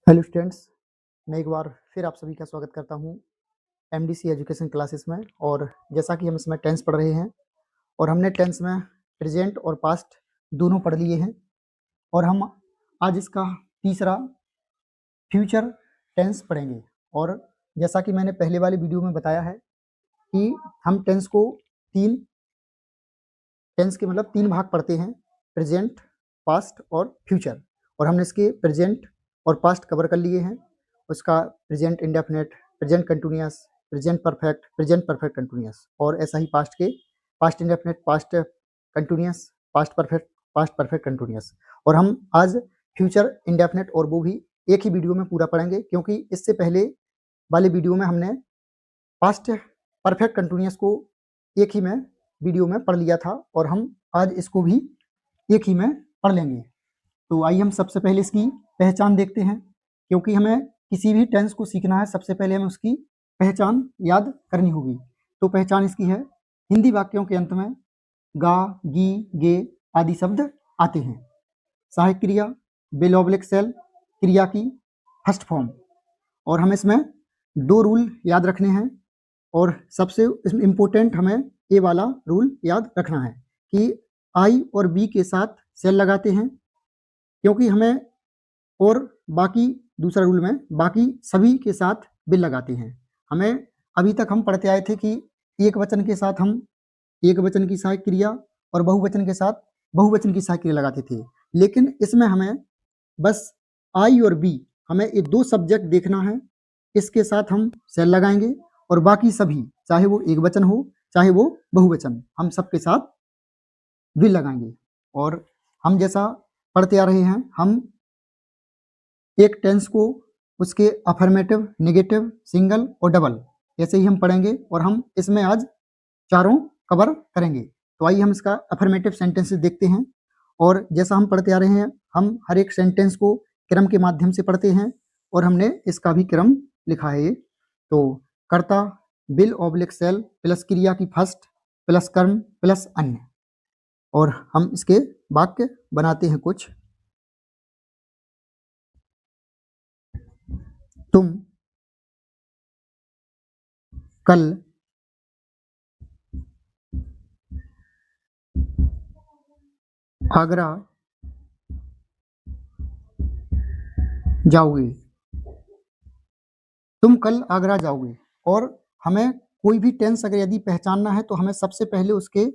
Hello students, मैं एक बार फिर आप सभी का स्वागत करता हूं एमडीसी एजुकेशन क्लासेस में। और जैसा कि हम इसमें टेंस पढ़ रहे हैं और हमने टेंस में प्रेजेंट और पास्ट दोनों पढ़ लिए हैं और हम आज इसका तीसरा फ्यूचर टेंस पढ़ेंगे। और जैसा कि मैंने पहले वाली वीडियो में बताया है कि हम टेंस को तीन भाग पढ़ते हैं, प्रेजेंट, पास्ट और फ्यूचर। और हमने इसके प्रेजेंट और पास्ट कवर कर लिए हैं। उसका present indefinite, present continuous, present perfect continuous, और ऐसा ही पास्ट के past indefinite, past continuous, past perfect continuous. और हम आज फ्यूचर इंडेफिनिट और वो भी एक ही वीडियो में पूरा पढ़ेंगे, क्योंकि इससे पहले वाले वीडियो में हमने पास्ट परफेक्ट कंटिन्यूअस को एक ही में वीडियो में पढ़ लिया था और हम आज इसको भी एक ही में पढ़ लेंगे। तो आइए हम सबसे पहले इसकी पहचान देखते हैं, क्योंकि हमें किसी भी टेंस को सीखना है सबसे पहले हमें उसकी पहचान याद करनी होगी। तो पहचान इसकी है, हिंदी वाक्यों के अंत में गा, गी, गे आदि शब्द आते हैं। सहायक क्रिया, विल ऑब्लिक सेल क्रिया की फर्स्ट फॉर्म। और हमें इसमें दो रूल याद रखने हैं, और सबसे इसमें इम्पोर्टेंट हमें ये वाला रूल याद रखना है कि आई और बी के साथ सेल लगाते हैं, क्योंकि हमें, और बाकी दूसरा रूल में बाकी सभी के साथ बिल लगाते हैं। हमें अभी तक हम पढ़ते आए थे कि एक वचन के साथ हम एक वचन की सहायक क्रिया और बहुवचन के साथ बहुवचन की सहायक क्रिया लगाते थे, लेकिन इसमें हमें बस आई और बी, हमें ये दो सब्जेक्ट देखना है, इसके साथ हम सेल लगाएंगे और बाकी सभी, चाहे वो एक वचन हो चाहे वो बहुवचन, हम सबके साथ विल लगाएंगे। और हम जैसा पढ़ते आ रहे हैं, हम एक टेंस को उसके अफर्मेटिव, नेगेटिव, सिंगल और डबल ऐसे ही हम पढ़ेंगे, और हम इसमें आज चारों कवर करेंगे। तो आइए हम इसका अफर्मेटिव सेंटेंसेस देखते हैं। और जैसा हम पढ़ते आ रहे हैं, हम हर एक सेंटेंस को क्रम के माध्यम से पढ़ते हैं, और हमने इसका भी क्रम लिखा है। तो कर्ता, विल ऑब्लिक सेल प्लस क्रिया की फर्स्ट प्लस कर्म प्लस अन्य। और हम इसके वाक्य बनाते हैं कुछ। तुम कल आगरा जाओगे। तुम कल आगरा जाओगे। और हमें कोई भी टेंस अगर यदि पहचानना है तो हमें सबसे पहले उसके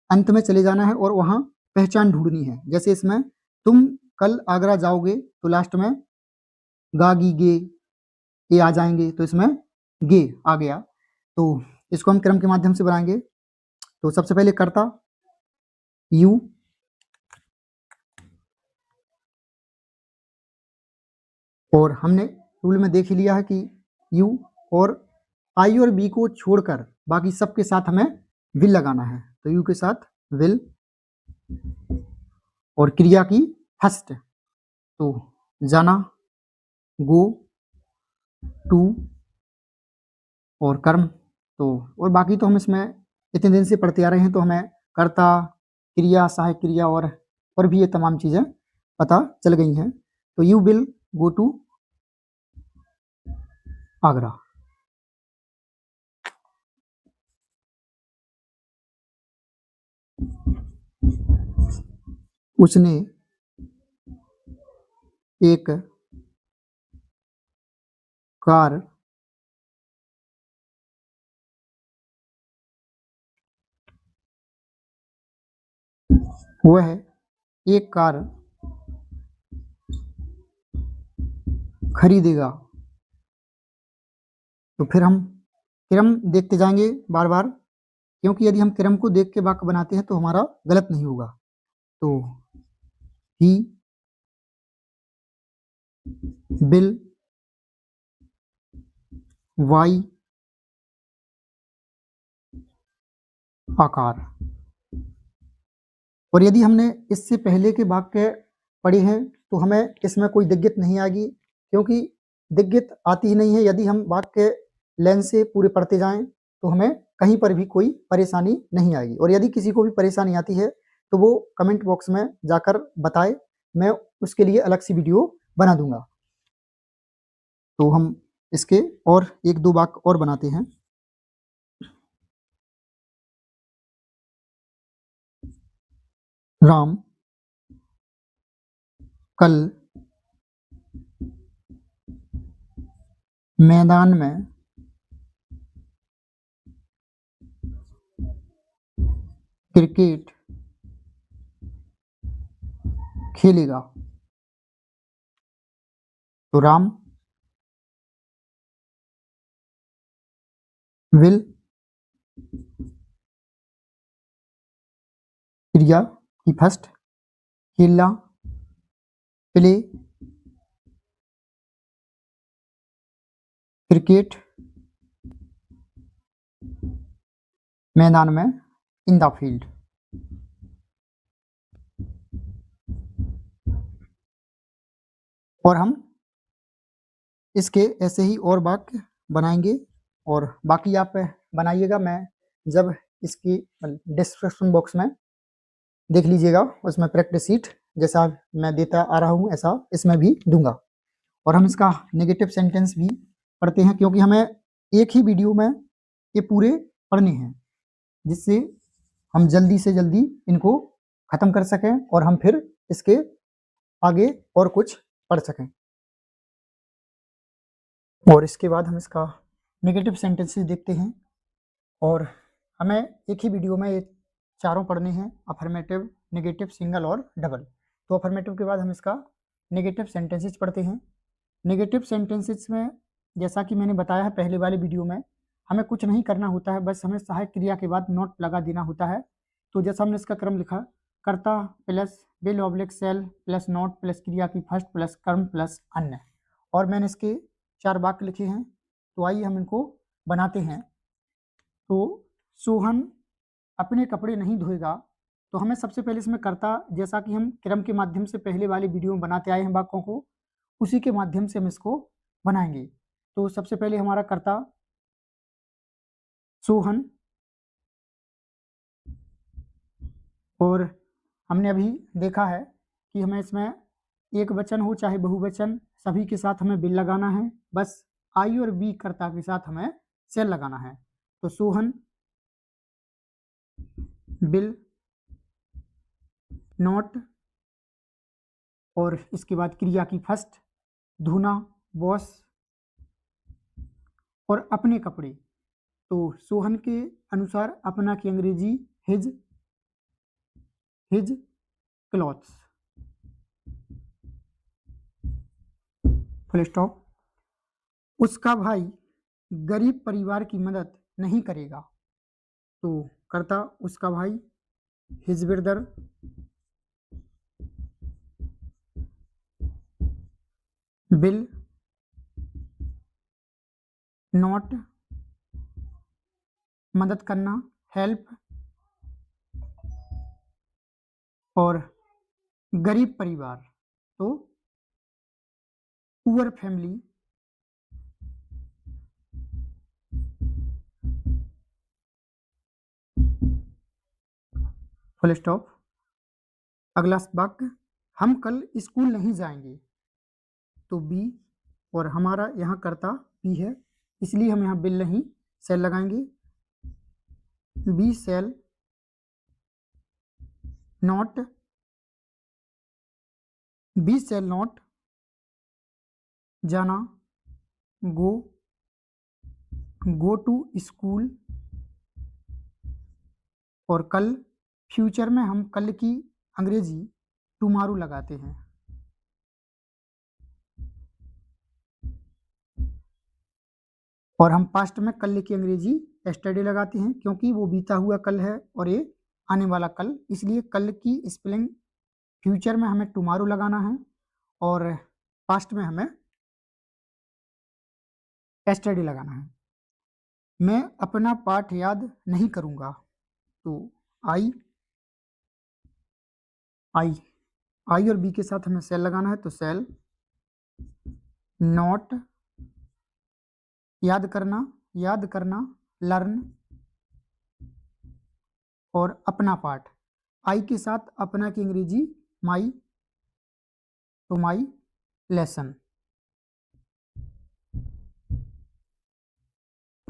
अंत में चले जाना है और वहां पहचान ढूंढनी है। जैसे इसमें तुम कल आगरा जाओगे, तो लास्ट में गा, गी, गे ये आ जाएंगे, तो इसमें गे आ गया। तो इसको हम क्रम के माध्यम से बनाएंगे। तो सबसे पहले कर्ता यू, और हमने रूल में देख ही लिया है कि यू, और आई और बी को छोड़कर बाकी सबके साथ हमें विल लगाना है। तो यू के साथ विल, और क्रिया की फर्स्ट, तो जाना, गो, टू, और कर्म। तो और बाकी तो हम इसमें इतने दिन से पढ़ते आ रहे हैं, तो हमें कर्ता, क्रिया, सहायक क्रिया और भी ये तमाम चीज़ें पता चल गई हैं। तो you will go to Agra. उसने एक कार वह एक कार खरीदेगा। तो फिर हम क्रम देखते जाएंगे बार बार, क्योंकि यदि हम क्रम को देख के वाक्य बनाते हैं तो हमारा गलत नहीं होगा। तो ही विल वाई आकार। और यदि हमने इससे पहले के वाक्य पढ़े हैं तो हमें इसमें कोई दिक्कत नहीं आएगी, क्योंकि दिक्कत आती ही नहीं है। यदि हम वाक्य लाइन से पूरे पढ़ते जाएं तो हमें कहीं पर भी कोई परेशानी नहीं आएगी। और यदि किसी को भी परेशानी आती है तो वो कमेंट बॉक्स में जाकर बताए, मैं उसके लिए अलग सी वीडियो बना दूंगा। तो हम इसके और एक दो वाक्य और बनाते हैं। राम कल मैदान में क्रिकेट खेलेगा। तो राम विल क्रिया की फर्स्ट, खेलना प्ले, क्रिकेट मैदान में इन द फील्ड। और हम इसके ऐसे ही और वाक्य बनाएंगे और बाकी आप बनाइएगा। मैं जब इसकी डिस्क्रिप्शन बॉक्स में देख लीजिएगा, उसमें प्रैक्टिस शीट जैसा मैं देता आ रहा हूँ ऐसा इसमें भी दूंगा। और हम इसका नेगेटिव सेंटेंस भी पढ़ते हैं, क्योंकि हमें एक ही वीडियो में ये पूरे पढ़ने हैं, जिससे हम जल्दी से जल्दी इनको ख़त्म कर सकें और हम फिर इसके आगे और कुछ पढ़ सकें। और इसके बाद हम इसका नेगेटिव सेंटेंसेस देखते हैं। और हमें एक ही वीडियो में ये चारों पढ़ने हैं, अफर्मेटिव, नेगेटिव, सिंगल और डबल। तो अफर्मेटिव के बाद हम इसका नेगेटिव सेंटेंसेस पढ़ते हैं। नेगेटिव सेंटेंसेस में जैसा कि मैंने बताया है पहले वाले वीडियो में, हमें कुछ नहीं करना होता है, बस हमें सहायक क्रिया के बाद नॉट लगा देना होता है। तो जैसा हमने इसका क्रम लिखा, कर्ता plus will oblique shall plus not plus क्रिया की फर्स्ट प्लस कर्म प्लस अन्य। और मैंने इसके 4 वाक्य लिखे हैं, तो आइए हम इनको बनाते हैं। तो सोहन अपने कपड़े नहीं धोएगा। तो हमें सबसे पहले इसमें कर्ता, जैसा कि हम क्रम के माध्यम से पहले वाले वीडियो में बनाते आए हैं वाक्यों को, उसी के माध्यम से हम इसको बनाएंगे। तो सबसे पहले हमारा कर्ता सोहन, और हमने अभी देखा है कि हमें इसमें एक वचन हो चाहे बहुवचन, सभी के साथ हमें बिल लगाना है। बस आई और बी कर्ता के साथ हमें सेल लगाना है। तो सोहन बिल नॉट, और इसके बाद क्रिया की फर्स्ट धोना वॉश, और अपने कपड़े। तो सोहन के अनुसार अपना की अंग्रेजी हिज क्लॉथ्स, फुल स्टॉप। उसका भाई गरीब परिवार की मदद नहीं करेगा। तो करता उसका भाई हिज ब्रदर विल नॉट मदद करना हेल्प, और गरीब परिवार तो पुअर फैमिली, फुल स्टॉप। अगला वाक्य, हम कल स्कूल नहीं जाएंगे। तो बी, और हमारा यहाँ करता बी है, इसलिए हम यहाँ बिल नहीं सेल लगाएंगे। We shall not, we shall not जाना गो टू स्कूल, और कल फ्यूचर में हम कल की अंग्रेजी टुमारो लगाते हैं। और हम पास्ट में कल की अंग्रेजी एस्टरडे लगाते हैं, क्योंकि वो बीता हुआ कल है और ये आने वाला कल, इसलिए कल की स्पेलिंग फ्यूचर में हमें टुमारो लगाना है और पास्ट में हमें एस्टरडे लगाना है। मैं अपना पाठ याद नहीं करूँगा। तो आई और बी के साथ हमें सेल लगाना है, तो सेल नॉट याद करना लर्न, और अपना पाठ आई के साथ अपना की अंग्रेजी माई, तो माई लेसन।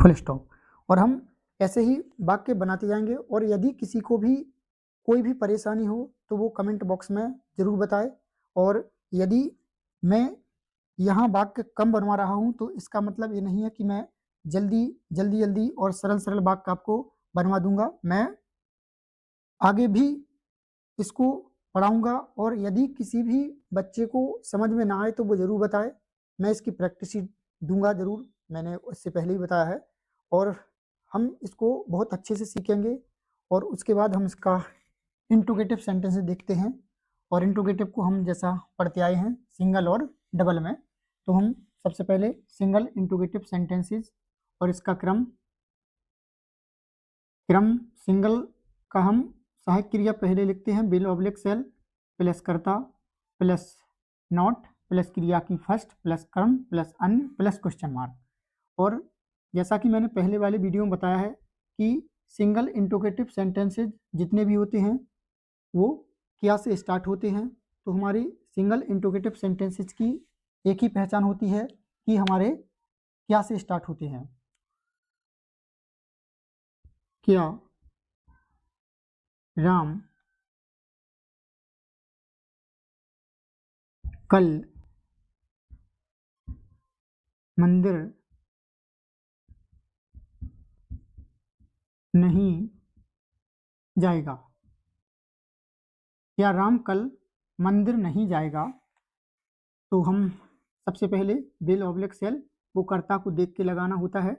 Full stop. और हम ऐसे ही वाक्य बनाते जाएंगे, और यदि किसी को भी कोई भी परेशानी हो तो वो कमेंट बॉक्स में ज़रूर बताए। और यदि मैं यहाँ वाक्य कम बनवा रहा हूँ तो इसका मतलब ये नहीं है कि मैं जल्दी और सरल वाक्य आपको बनवा दूंगा। मैं आगे भी इसको पढ़ाऊंगा, और यदि किसी भी बच्चे को समझ में ना आए तो वो ज़रूर बताए। मैं इसकी प्रैक्टिस दूंगा ज़रूर, मैंने उससे पहले ही बताया है। और हम इसको बहुत अच्छे से सीखेंगे, और उसके बाद हम इसका इंट्रोगेटिव सेंटेंसेस देखते हैं। और इंट्रोगेटिव को हम जैसा पढ़ते आए हैं सिंगल और डबल में, तो हम सबसे पहले सिंगल इंट्रोगेटिव सेंटेंसेस और इसका क्रम सिंगल का हम सहायक क्रिया पहले लिखते हैं, विल ऑब्लिक सेल प्लस कर्ता प्लस नॉट प्लस क्रिया की फर्स्ट प्लस कर्म प्लस अन्य प्लस क्वेश्चन मार्क। और जैसा कि मैंने पहले वाले वीडियो में बताया है कि सिंगल इंट्रोगेटिव सेंटेंसेज जितने भी होते हैं वो क्या से स्टार्ट होते हैं। तो हमारी सिंगल इंट्रोगेटिव सेंटेंसेज की एक ही पहचान होती है कि हमारे क्या से स्टार्ट होते हैं। क्या राम कल मंदिर नहीं जाएगा। क्या राम कल मंदिर नहीं जाएगा, तो हम सबसे पहले विल ऑब्लिक सेल वो कर्ता को देख के लगाना होता है।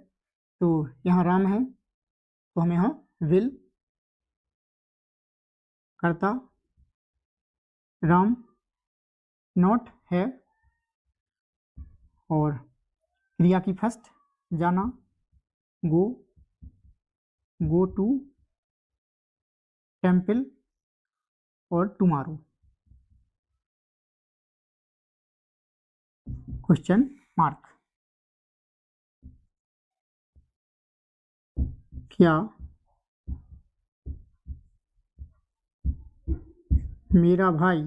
तो यहाँ राम है तो हम यहाँ विल कर्ता राम नॉट है, और क्रिया की फर्स्ट जाना गो टू टेम्पल और टुमारो क्वेश्चन मार्क। क्या मेरा भाई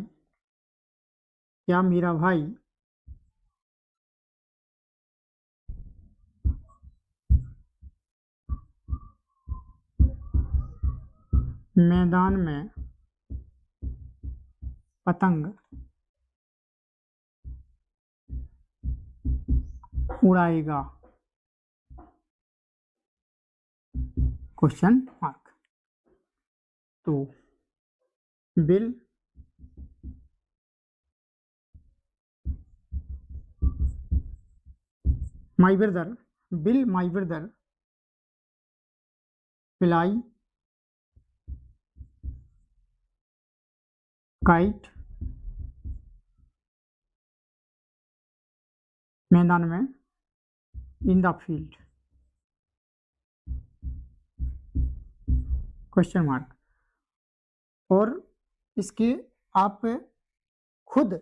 मैदान में पतंग उड़ाएगा क्वेश्चन मार्क। तो bill my brother fly kite मैदान में in the field question mark. और इसके आप खुद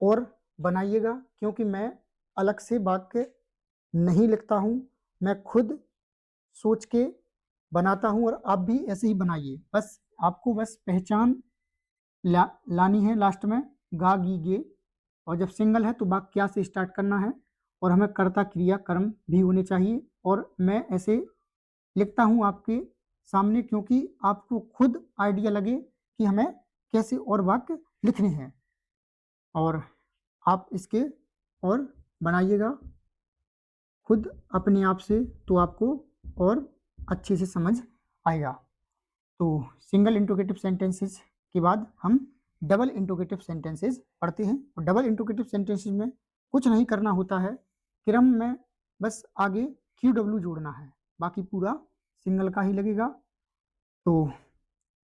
और बनाइएगा, क्योंकि मैं अलग से वाक्य नहीं लिखता हूँ, मैं खुद सोच के बनाता हूँ, और आप भी ऐसे ही बनाइए। बस आपको पहचान लानी है लास्ट में गा गी गे, और जब सिंगल है तो वाक्य क्या से स्टार्ट करना है, और हमें कर्ता क्रिया कर्म भी होने चाहिए। और मैं ऐसे लिखता हूँ आपके सामने क्योंकि आपको खुद आइडिया लगे कि हमें कैसे और वाक्य लिखने हैं, और आप इसके और बनाइएगा खुद अपने आप से, तो आपको और अच्छे से समझ आएगा। तो सिंगल इंट्रोगेटिव सेंटेंसेस के बाद हम डबल इंट्रोगेटिव सेंटेंसेस पढ़ते हैं। और डबल इंट्रोगेटिव सेंटेंसेस में कुछ नहीं करना होता है, क्रम में बस आगे QW जोड़ना है, बाकी पूरा सिंगल का ही लगेगा। तो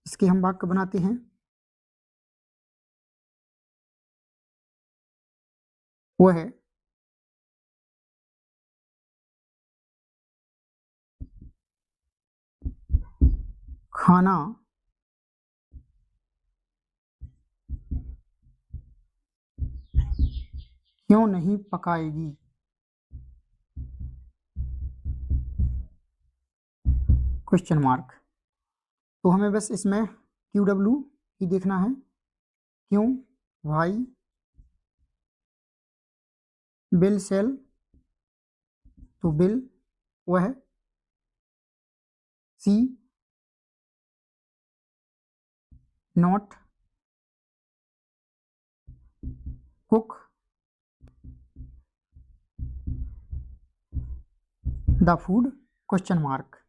इसके हम वाक्य बनाते हैं। वो है खाना क्यों नहीं पकाएगी क्वेश्चन मार्क। तो हमें बस इसमें QW ही देखना है, क्यों भाई बिल सेल तो बिल वो है she not cook the food question mark.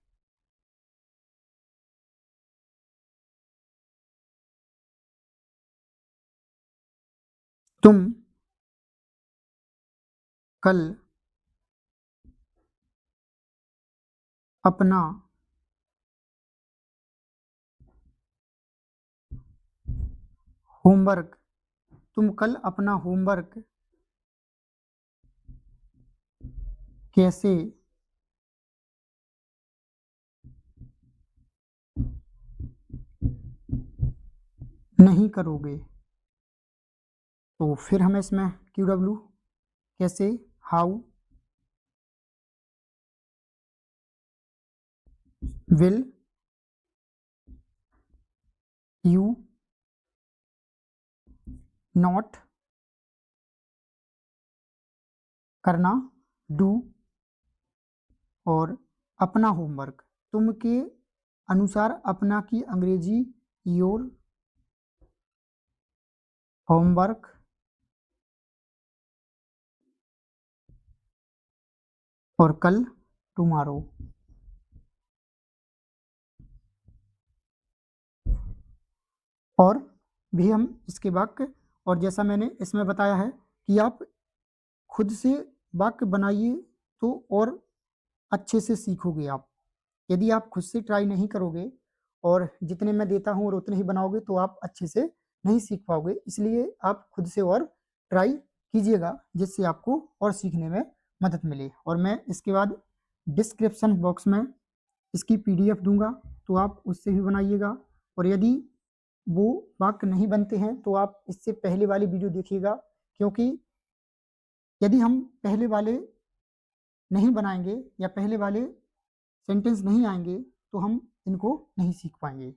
तुम कल अपना होमवर्क तुम कल अपना होमवर्क कैसे नहीं करोगे। तो फिर हमें इसमें QW कैसे, हाउ विल यू नॉट करना, डू, और अपना होमवर्क तुम के अनुसार अपना की अंग्रेजी योर होमवर्क, और कल टुमारो। और भी हम इसके वाक्य, और जैसा मैंने इसमें बताया है कि आप खुद से वाक्य बनाइए तो और अच्छे से सीखोगे आप। यदि आप खुद से ट्राई नहीं करोगे और जितने मैं देता हूँ और उतने ही बनाओगे तो आप अच्छे से नहीं सीख पाओगे। इसलिए आप खुद से और ट्राई कीजिएगा जिससे आपको और सीखने में मदद मिले। और मैं इसके बाद डिस्क्रिप्शन बॉक्स में इसकी PDF दूंगा, तो आप उससे भी बनाइएगा। और यदि वो वाक्य नहीं बनते हैं तो आप इससे पहले वाली वीडियो देखिएगा, क्योंकि यदि हम पहले वाले नहीं बनाएंगे या पहले वाले सेंटेंस नहीं आएंगे तो हम इनको नहीं सीख पाएंगे।